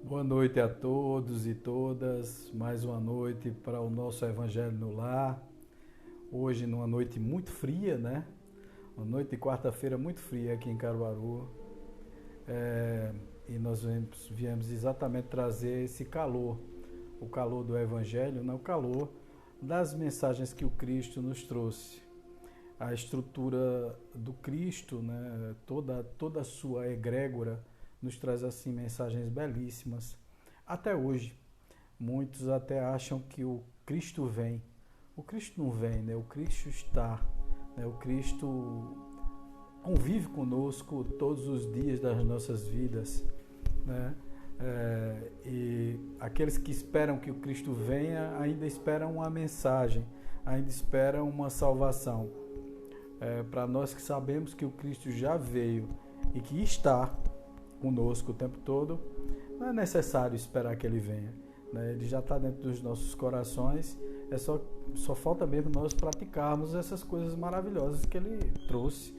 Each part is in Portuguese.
Boa noite a todos e todas. Mais uma noite para o nosso Evangelho no Lar. Hoje, numa noite muito fria, né? Uma noite de quarta-feira muito fria aqui em Caruaru. E nós viemos exatamente trazer esse calor, o calor do Evangelho, né? O calor das mensagens que o Cristo nos trouxe. A estrutura do Cristo, né? Toda a sua egrégora nos traz assim mensagens belíssimas. Até hoje, muitos até acham que o Cristo vem. O Cristo não vem, né? O Cristo está, né? O Cristo convive conosco todos os dias das nossas vidas, né? E aqueles que esperam que o Cristo venha ainda esperam uma mensagem, ainda esperam uma salvação. Para nós que sabemos que o Cristo já veio e que está conosco o tempo todo, não é necessário esperar que ele venha, né? Ele já está dentro dos nossos corações, só falta mesmo nós praticarmos essas coisas maravilhosas que ele trouxe,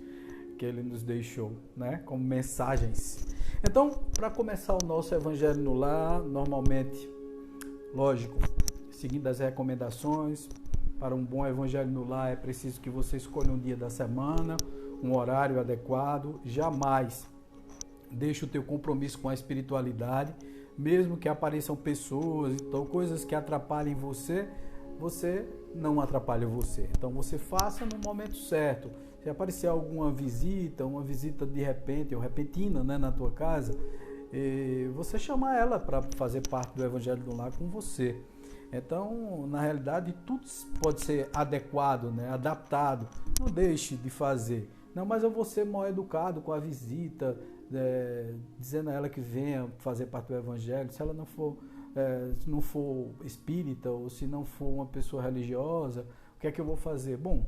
que ele nos deixou, né? Como mensagens. Então, para começar o nosso Evangelho no Lar, normalmente, lógico, seguindo as recomendações, para um bom Evangelho no Lar é preciso que você escolha um dia da semana, um horário adequado, jamais deixa o teu compromisso com a espiritualidade, mesmo que apareçam pessoas, então coisas que atrapalhem você, você não atrapalha você. Então você faça no momento certo. Se aparecer alguma visita, uma visita de repente ou repentina, né, na tua casa, você chama ela para fazer parte do Evangelho do Lar com você. Então, na realidade, tudo pode ser adequado, né, adaptado. Não deixe de fazer. Não, mas eu vou ser mal educado com a visita, dizendo a ela que venha fazer parte do Evangelho. Se ela não for espírita ou se não for uma pessoa religiosa, o que é que eu vou fazer? Bom,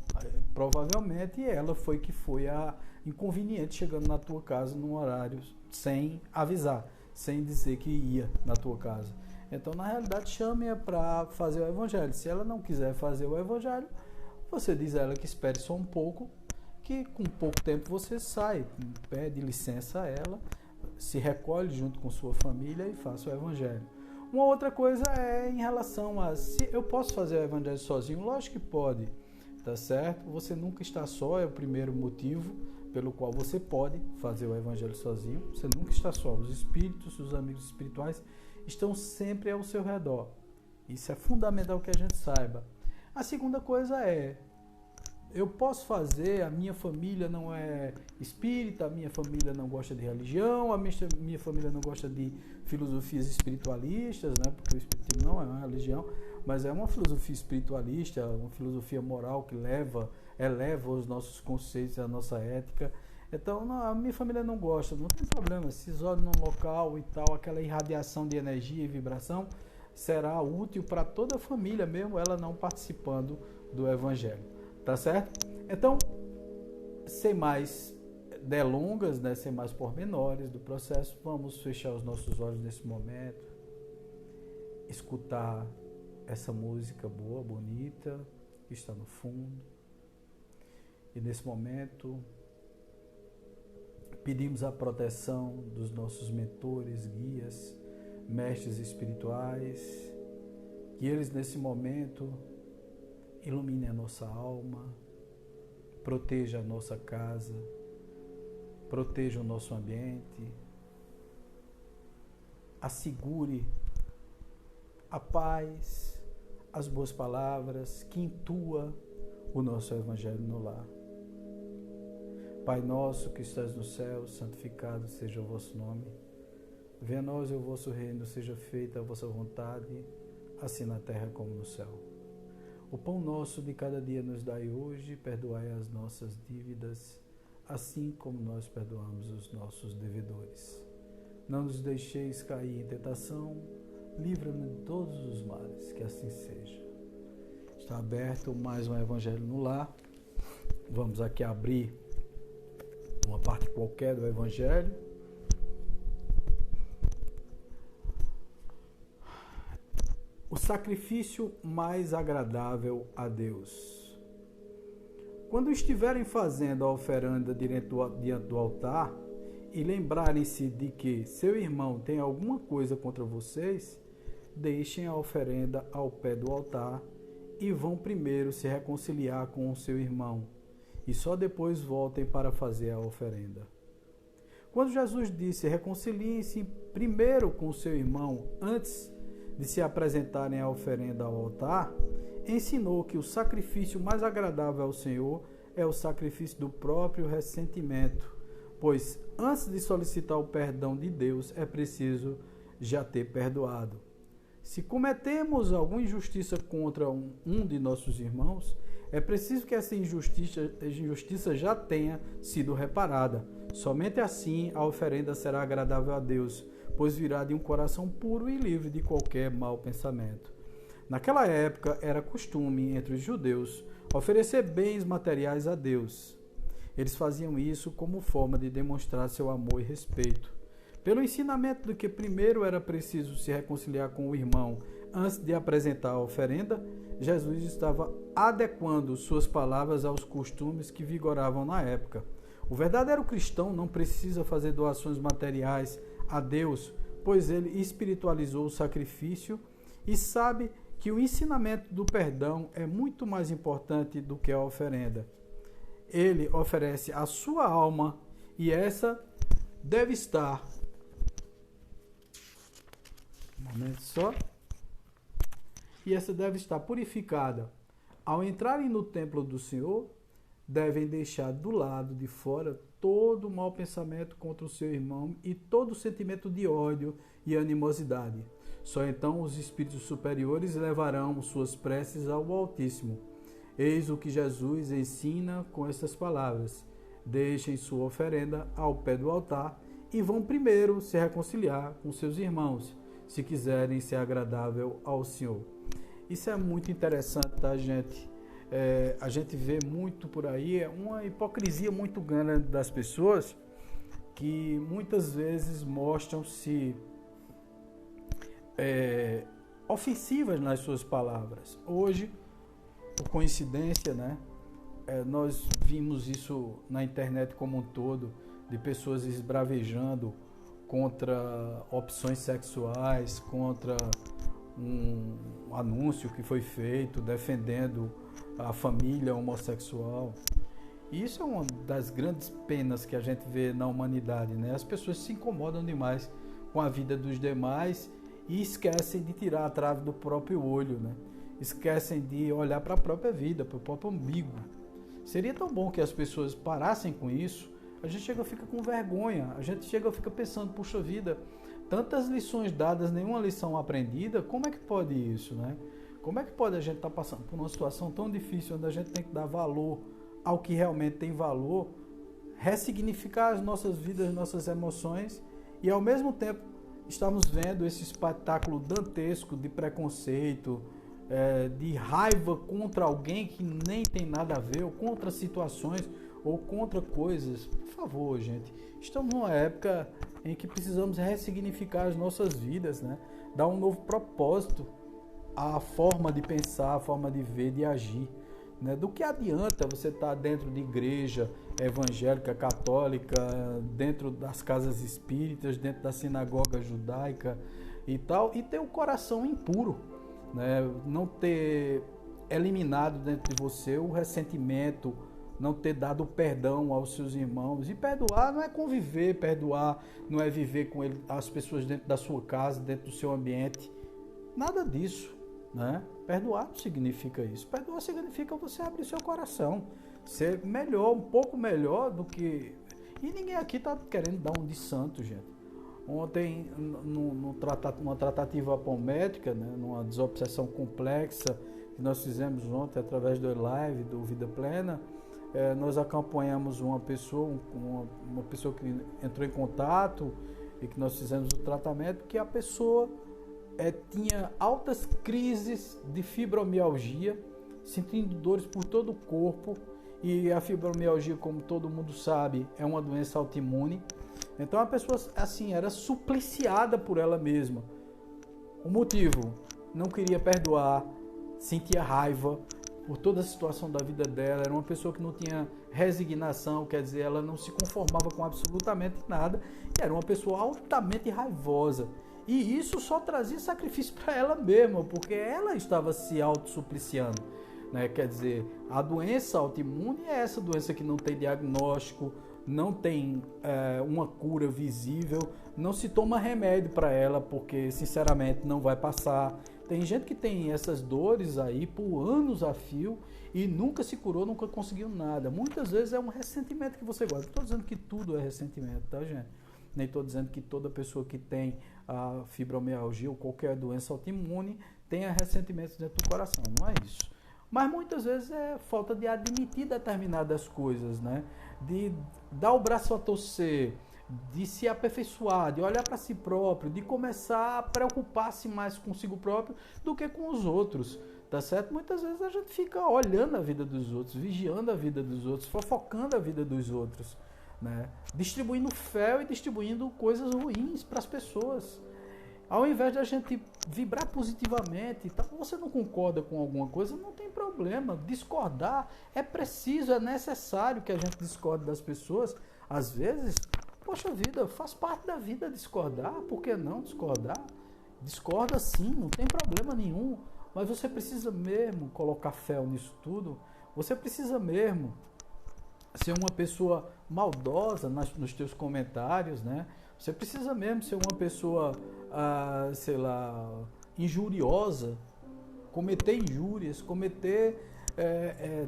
provavelmente ela foi a inconveniente chegando na tua casa num horário sem avisar, sem dizer que ia na tua casa. Então, na realidade, chame-a para fazer o Evangelho. Se ela não quiser fazer o Evangelho, você diz a ela que espere só um pouco, que com pouco tempo você sai, pede licença a ela, se recolhe junto com sua família e faça o Evangelho. Uma outra coisa é em relação a se eu posso fazer o Evangelho sozinho. Lógico que pode, tá certo? Você nunca está só, é o primeiro motivo pelo qual você pode fazer o Evangelho sozinho. Você nunca está só. Os espíritos, os amigos espirituais estão sempre ao seu redor. Isso é fundamental que a gente saiba. A segunda coisa é, eu posso fazer, a minha família não é espírita, a minha família não gosta de religião, a minha família não gosta de filosofias espiritualistas, né? Porque o espiritismo não é uma religião, mas é uma filosofia espiritualista, uma filosofia moral que eleva os nossos conceitos, a nossa ética. Então, não, a minha família não gosta, não tem problema, se isola num local e tal, aquela irradiação de energia e vibração será útil para toda a família, mesmo ela não participando do Evangelho. Tá certo? Então, sem mais delongas, né, sem mais pormenores do processo, vamos fechar os nossos olhos nesse momento, escutar essa música boa, bonita, que está no fundo. E nesse momento, pedimos a proteção dos nossos mentores, guias, mestres espirituais, que eles nesse momento ilumine a nossa alma, proteja a nossa casa, proteja o nosso ambiente, assegure a paz, as boas palavras, que intua o nosso Evangelho no lar. Pai nosso que estás no céu, santificado seja o vosso nome. Venha a nós o vosso reino, seja feita a vossa vontade, assim na terra como no céu. O pão nosso de cada dia nos dai hoje, perdoai as nossas dívidas, assim como nós perdoamos os nossos devedores. Não nos deixeis cair em tentação, livra-nos de todos os males, que assim seja. Está aberto mais um Evangelho no Lar. Vamos aqui abrir uma parte qualquer do Evangelho. O sacrifício mais agradável a Deus. Quando estiverem fazendo a oferenda diante do altar e lembrarem-se de que seu irmão tem alguma coisa contra vocês, deixem a oferenda ao pé do altar e vão primeiro se reconciliar com o seu irmão, e só depois voltem para fazer a oferenda. Quando Jesus disse reconciliem-se primeiro com o seu irmão antes de se apresentarem a oferenda ao altar, ensinou que o sacrifício mais agradável ao Senhor é o sacrifício do próprio ressentimento, pois antes de solicitar o perdão de Deus é preciso já ter perdoado. Se cometemos alguma injustiça contra um de nossos irmãos, é preciso que essa injustiça já tenha sido reparada. Somente assim a oferenda será agradável a Deus, pois virá de um coração puro e livre de qualquer mau pensamento. Naquela época era costume entre os judeus oferecer bens materiais a Deus. Eles faziam isso como forma de demonstrar seu amor e respeito. Pelo ensinamento de que primeiro era preciso se reconciliar com o irmão antes de apresentar a oferenda, Jesus estava adequando suas palavras aos costumes que vigoravam na época. O verdadeiro cristão não precisa fazer doações materiais a Deus, pois ele espiritualizou o sacrifício e sabe que o ensinamento do perdão é muito mais importante do que a oferenda. Ele oferece a sua alma e essa deve estar purificada. Ao entrarem no templo do Senhor, devem deixar do lado de fora todo o mau pensamento contra o seu irmão e todo o sentimento de ódio e animosidade. Só então os espíritos superiores levarão suas preces ao Altíssimo. Eis o que Jesus ensina com estas palavras: deixem sua oferenda ao pé do altar e vão primeiro se reconciliar com seus irmãos, se quiserem ser agradável ao Senhor. Isso é muito interessante, tá, gente? A gente vê muito por aí uma hipocrisia muito grande das pessoas que muitas vezes mostram-se ofensivas nas suas palavras. Hoje, por coincidência, né, nós vimos isso na internet como um todo, de pessoas esbravejando contra opções sexuais, contra um anúncio que foi feito defendendo a família homossexual. E isso é uma das grandes penas que a gente vê na humanidade, né? As pessoas se incomodam demais com a vida dos demais e esquecem de tirar a trave do próprio olho, né? Esquecem de olhar para a própria vida, para o próprio umbigo. Seria tão bom que as pessoas parassem com isso. A gente chega e fica com vergonha, a gente chega e fica pensando, puxa vida, tantas lições dadas, nenhuma lição aprendida, como é que pode isso, né? Como é que pode a gente estar passando por uma situação tão difícil, onde a gente tem que dar valor ao que realmente tem valor, ressignificar as nossas vidas, nossas emoções, e ao mesmo tempo estamos vendo esse espetáculo dantesco de preconceito, de raiva contra alguém que nem tem nada a ver, ou contra situações, ou contra coisas. Por favor, gente, estamos numa época em que precisamos ressignificar as nossas vidas, né? Dar um novo propósito à forma de pensar, à forma de ver, de agir, né? Do que adianta você estar dentro de igreja evangélica, católica, dentro das casas espíritas, dentro da sinagoga judaica e tal, e ter o coração impuro, né? Não ter eliminado dentro de você o ressentimento, não ter dado perdão aos seus irmãos. E perdoar não é conviver, perdoar não é viver com as pessoas dentro da sua casa, dentro do seu ambiente. Nada disso, né? Perdoar não significa isso. Perdoar significa você abrir seu coração, ser melhor, um pouco melhor do que... E ninguém aqui está querendo dar um de santo, gente. Ontem, numa tratativa apométrica, né, numa desobsessão complexa que nós fizemos ontem através do live do Vida Plena, nós acompanhamos uma pessoa que entrou em contato e que nós fizemos o tratamento, que a pessoa tinha altas crises de fibromialgia, sentindo dores por todo o corpo, e a fibromialgia, como todo mundo sabe, é uma doença autoimune. Então a pessoa assim era supliciada por ela mesma. O motivo: não queria perdoar, sentia raiva, por toda a situação da vida dela, era uma pessoa que não tinha resignação, quer dizer, ela não se conformava com absolutamente nada, e era uma pessoa altamente raivosa. E isso só trazia sacrifício para ela mesma, porque ela estava se autossupliciando, né? Quer dizer, a doença autoimune é essa doença que não tem diagnóstico, não tem uma cura visível, não se toma remédio para ela, porque sinceramente não vai passar. Tem gente que tem essas dores aí por anos a fio e nunca se curou, nunca conseguiu nada. Muitas vezes é um ressentimento que você guarda. Não estou dizendo que tudo é ressentimento, tá, gente? Nem estou dizendo que toda pessoa que tem a fibromialgia ou qualquer doença autoimune tenha ressentimentos dentro do coração. Não é isso. Mas muitas vezes é falta de admitir determinadas coisas, né? De dar o braço a torcer, de se aperfeiçoar, de olhar para si próprio, de começar a preocupar-se mais consigo próprio do que com os outros, tá certo? Muitas vezes a gente fica olhando a vida dos outros, vigiando a vida dos outros, fofocando a vida dos outros, né? Distribuindo fel e distribuindo coisas ruins para as pessoas. Ao invés de a gente vibrar positivamente, tá? Você não concorda com alguma coisa, não tem problema. Discordar é preciso, é necessário que a gente discorde das pessoas. Às vezes, poxa vida, faz parte da vida discordar, por que não discordar? Discorda sim, não tem problema nenhum, mas você precisa mesmo colocar fé nisso tudo, você precisa mesmo ser uma pessoa maldosa nos teus comentários, né? Você precisa mesmo ser uma pessoa, sei lá, injuriosa, cometer injúrias, cometer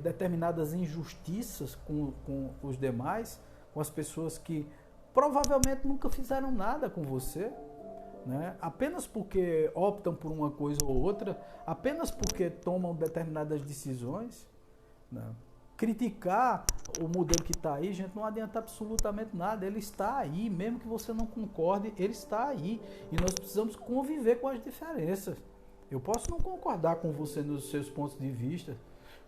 determinadas injustiças com os demais, com as pessoas que provavelmente nunca fizeram nada com você, né? Apenas porque optam por uma coisa ou outra, apenas porque tomam determinadas decisões, né? Criticar o modelo que está aí, gente, não adianta absolutamente nada. Ele está aí, mesmo que você não concorde, ele está aí. E nós precisamos conviver com as diferenças. Eu posso não concordar com você nos seus pontos de vista,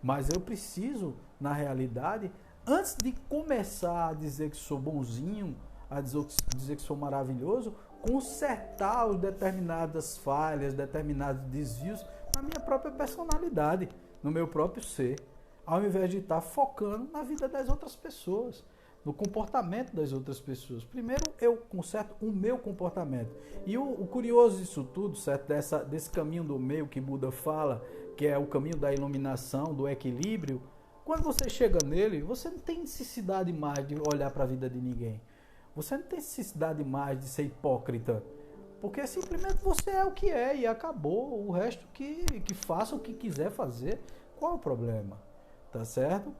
mas eu preciso, na realidade, antes de começar a dizer que sou bonzinho, a dizer que sou maravilhoso, consertar as determinadas falhas, determinados desvios na minha própria personalidade, no meu próprio ser, ao invés de estar focando na vida das outras pessoas, no comportamento das outras pessoas. Primeiro eu conserto o meu comportamento. E o curioso disso tudo, certo? Desse caminho do meio que Buda fala, que é o caminho da iluminação, do equilíbrio, quando você chega nele, você não tem necessidade mais de olhar para a vida de ninguém. Você não tem necessidade mais de ser hipócrita, porque simplesmente você é o que é e acabou. O resto que faça o que quiser fazer, qual é o problema? Tá certo?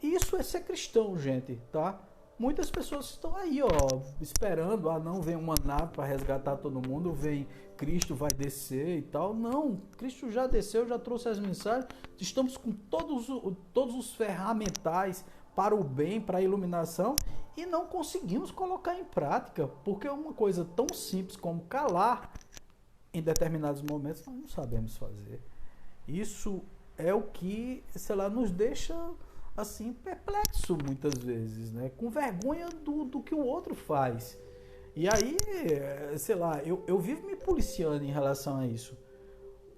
Isso é ser cristão, gente, tá? Muitas pessoas estão aí, ó, esperando, não vem uma nave para resgatar todo mundo, vem Cristo vai descer e tal. Não, Cristo já desceu, já trouxe as mensagens. Estamos com todos os ferramentais para o bem, para a iluminação, e não conseguimos colocar em prática, porque uma coisa tão simples como calar em determinados momentos nós não sabemos fazer. Isso é o que, sei lá, nos deixa assim perplexo muitas vezes, né? Com vergonha do que o outro faz. E aí, sei lá, eu vivo me policiando em relação a isso,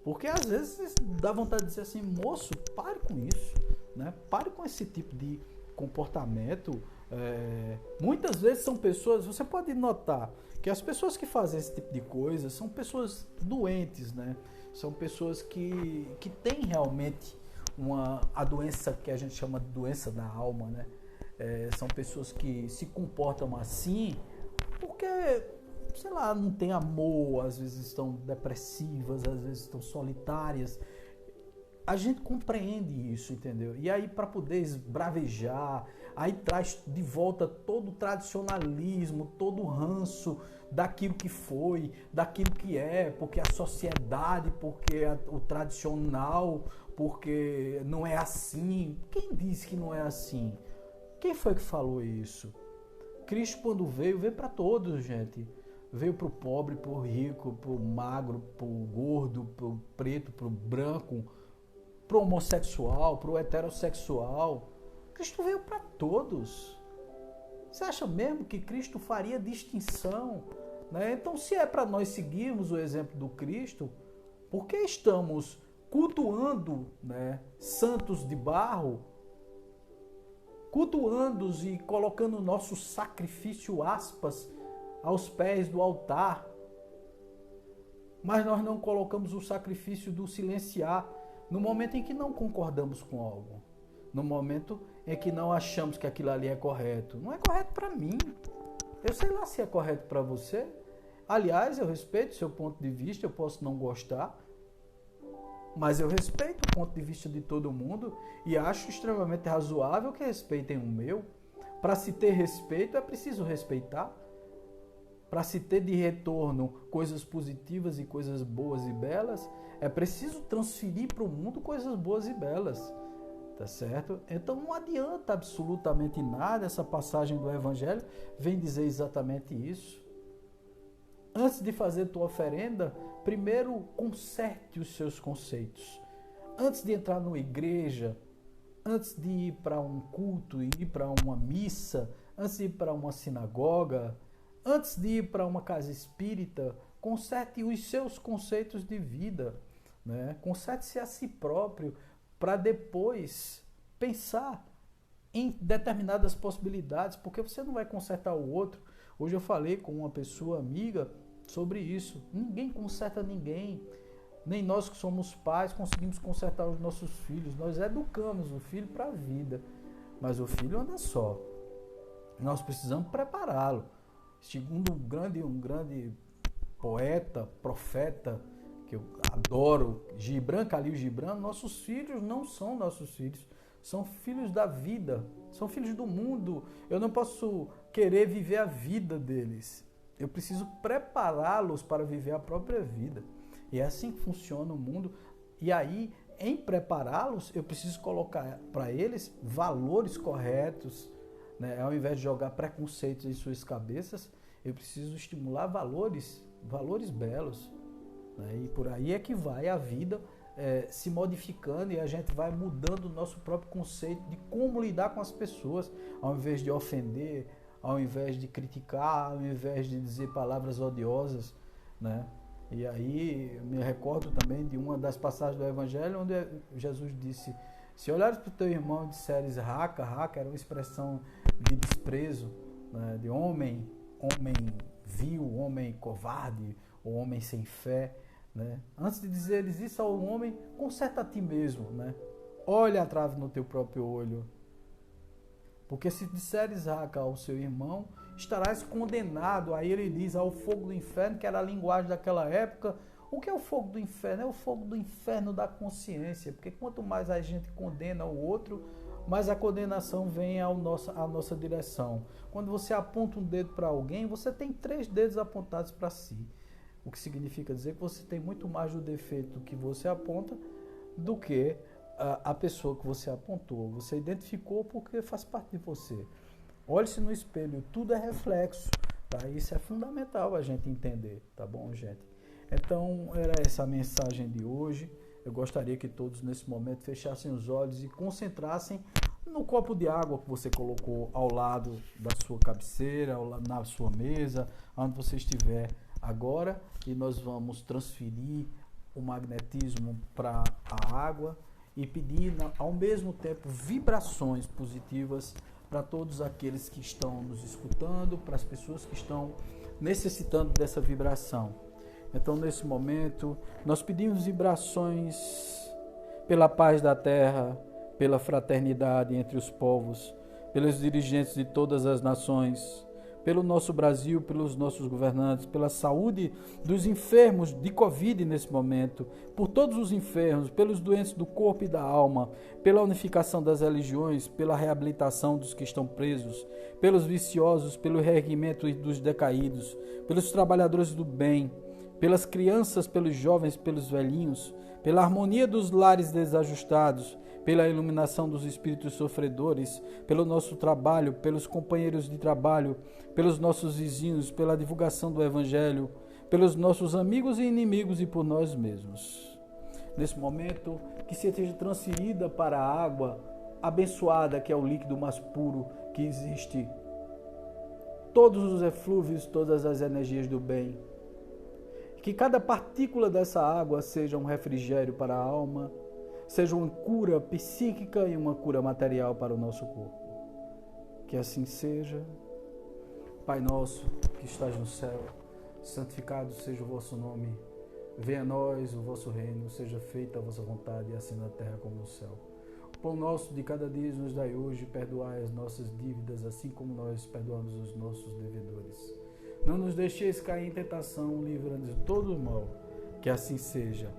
porque às vezes dá vontade de dizer assim, moço, pare com isso, né? Pare com esse tipo de comportamento. Muitas vezes são pessoas, você pode notar que as pessoas que fazem esse tipo de coisa são pessoas doentes, né? São pessoas que têm realmente a doença que a gente chama de doença da alma, né? São pessoas que se comportam assim porque, sei lá, não tem amor, às vezes estão depressivas, às vezes estão solitárias. A gente compreende isso, entendeu? E aí, para poder esbravejar, aí traz de volta todo o tradicionalismo, todo o ranço daquilo que foi, daquilo que é, porque a sociedade, porque o tradicional, porque não é assim. Quem disse que não é assim? Quem foi que falou isso? Cristo, quando veio para todos, gente. Veio para o pobre, para o rico, para o magro, para o gordo, para o preto, para o branco, para o homossexual, para o heterossexual. Cristo veio para todos. Você acha mesmo que Cristo faria distinção, né? Então, se é para nós seguirmos o exemplo do Cristo, por que estamos cultuando, né, santos de barro, cultuando-os e colocando o nosso sacrifício, aspas, aos pés do altar. Mas nós não colocamos o sacrifício do silenciar no momento em que não concordamos com algo. No momento em que não achamos que aquilo ali é correto. Não é correto para mim. Eu sei lá se é correto para você. Aliás, eu respeito o seu ponto de vista, eu posso não gostar, mas eu respeito o ponto de vista de todo mundo e acho extremamente razoável que respeitem o meu. Para se ter respeito, é preciso respeitar. Para se ter de retorno coisas positivas e coisas boas e belas, é preciso transferir para o mundo coisas boas e belas. Tá certo? Então não adianta absolutamente nada, essa passagem do Evangelho vem dizer exatamente isso. Antes de fazer tua oferenda, primeiro conserte os seus conceitos. Antes de entrar numa igreja, antes de ir para um culto, ir para uma missa, antes de ir para uma sinagoga, antes de ir para uma casa espírita, conserte os seus conceitos de vida, né? Conserte-se a si próprio, para depois pensar em determinadas possibilidades, porque você não vai consertar o outro. Hoje eu falei com uma pessoa amiga sobre isso. Ninguém conserta ninguém. Nem nós que somos pais conseguimos consertar os nossos filhos. Nós educamos o filho para a vida, mas o filho anda só. Nós precisamos prepará-lo. Segundo um grande poeta, profeta, que eu adoro, Khalil Gibran, nossos filhos não são nossos filhos, são filhos da vida, são filhos do mundo. Eu não posso querer viver a vida deles, eu preciso prepará-los para viver a própria vida. E é assim que funciona o mundo. E aí, em prepará-los, eu preciso colocar para eles valores corretos, né? Ao invés de jogar preconceitos em suas cabeças, eu preciso estimular valores belos. E por aí é que vai a vida se modificando e a gente vai mudando o nosso próprio conceito de como lidar com as pessoas, ao invés de ofender, ao invés de criticar, ao invés de dizer palavras odiosas, né? E aí me recordo também de uma das passagens do Evangelho onde Jesus disse: se olhares para o teu irmão e disseres raca, era uma expressão de desprezo, né? De homem vil, homem covarde, ou homem sem fé. Né? Antes de dizeres isso ao homem, conserta a ti mesmo, né? Olha a trave no teu próprio olho, porque se disseres raca ao seu irmão, estarás condenado. Aí ele diz ao fogo do inferno, que era a linguagem daquela época. O que é o fogo do inferno? É o fogo do inferno da consciência, porque quanto mais a gente condena o outro, mais a condenação vem à nossa direção. Quando você aponta um dedo para alguém, você tem 3 dedos apontados para si. O que significa dizer que você tem muito mais do defeito que você aponta do que a pessoa que você apontou. Você identificou porque faz parte de você. Olhe-se no espelho, tudo é reflexo. Tá? Isso é fundamental a gente entender, tá bom, gente? Então, era essa a mensagem de hoje. Eu gostaria que todos nesse momento fechassem os olhos e concentrassem no copo de água que você colocou ao lado da sua cabeceira, na sua mesa, onde você estiver agora, e nós vamos transferir o magnetismo para a água e pedir ao mesmo tempo vibrações positivas para todos aqueles que estão nos escutando, para as pessoas que estão necessitando dessa vibração. Então, nesse momento, nós pedimos vibrações pela paz da terra, pela fraternidade entre os povos, pelos dirigentes de todas as nações, pelo nosso Brasil, pelos nossos governantes, pela saúde dos enfermos de Covid nesse momento, por todos os enfermos, pelos doentes do corpo e da alma, pela unificação das religiões, pela reabilitação dos que estão presos, pelos viciosos, pelo reerguimento dos decaídos, pelos trabalhadores do bem, pelas crianças, pelos jovens, pelos velhinhos, pela harmonia dos lares desajustados, pela iluminação dos espíritos sofredores, pelo nosso trabalho, pelos companheiros de trabalho, pelos nossos vizinhos, pela divulgação do Evangelho, pelos nossos amigos e inimigos e por nós mesmos. Nesse momento, que seja transferida para a água abençoada, que é o líquido mais puro que existe, todos os eflúvios, todas as energias do bem, Que cada partícula dessa água seja um refrigério para a alma, seja uma cura psíquica e uma cura material para o nosso corpo. Que assim seja. Pai nosso que estás no céu, santificado seja o vosso nome. Venha a nós o vosso reino, seja feita a vossa vontade, assim na terra como no céu. O pão nosso de cada dia nos dai hoje, perdoai as nossas dívidas, assim como nós perdoamos os nossos devedores. Não nos deixeis cair em tentação, livra-nos de todo o mal, que assim seja.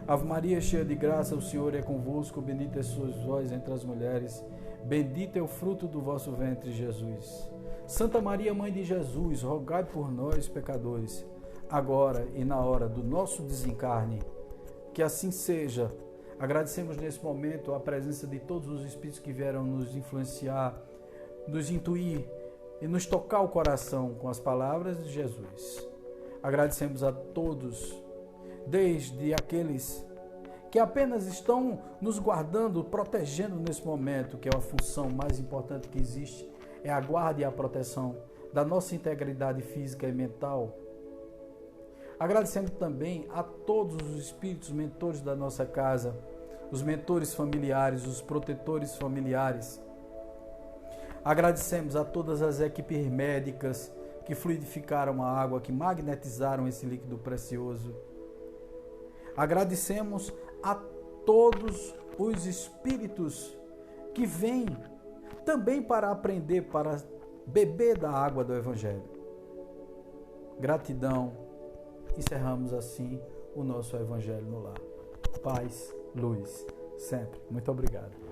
Ave Maria, cheia de graça, o Senhor é convosco, bendita sois vós entre as mulheres, bendito é o fruto do vosso ventre, Jesus. Santa Maria, Mãe de Jesus, rogai por nós, pecadores, agora e na hora do nosso desencarne. Que assim seja. Agradecemos nesse momento a presença de todos os Espíritos que vieram nos influenciar, nos intuir e nos tocar o coração com as palavras de Jesus. Agradecemos a todos, desde aqueles que apenas estão nos guardando, protegendo nesse momento, que é a função mais importante que existe, é a guarda e a proteção da nossa integridade física e mental. Agradecendo também a todos os espíritos mentores da nossa casa, os mentores familiares, os protetores familiares. Agradecemos a todas as equipes médicas que fluidificaram a água, que magnetizaram esse líquido precioso. Agradecemos a todos os espíritos que vêm também para aprender, para beber da água do Evangelho. Gratidão. Encerramos assim o nosso Evangelho no Lar. Paz, luz, sempre. Muito obrigado.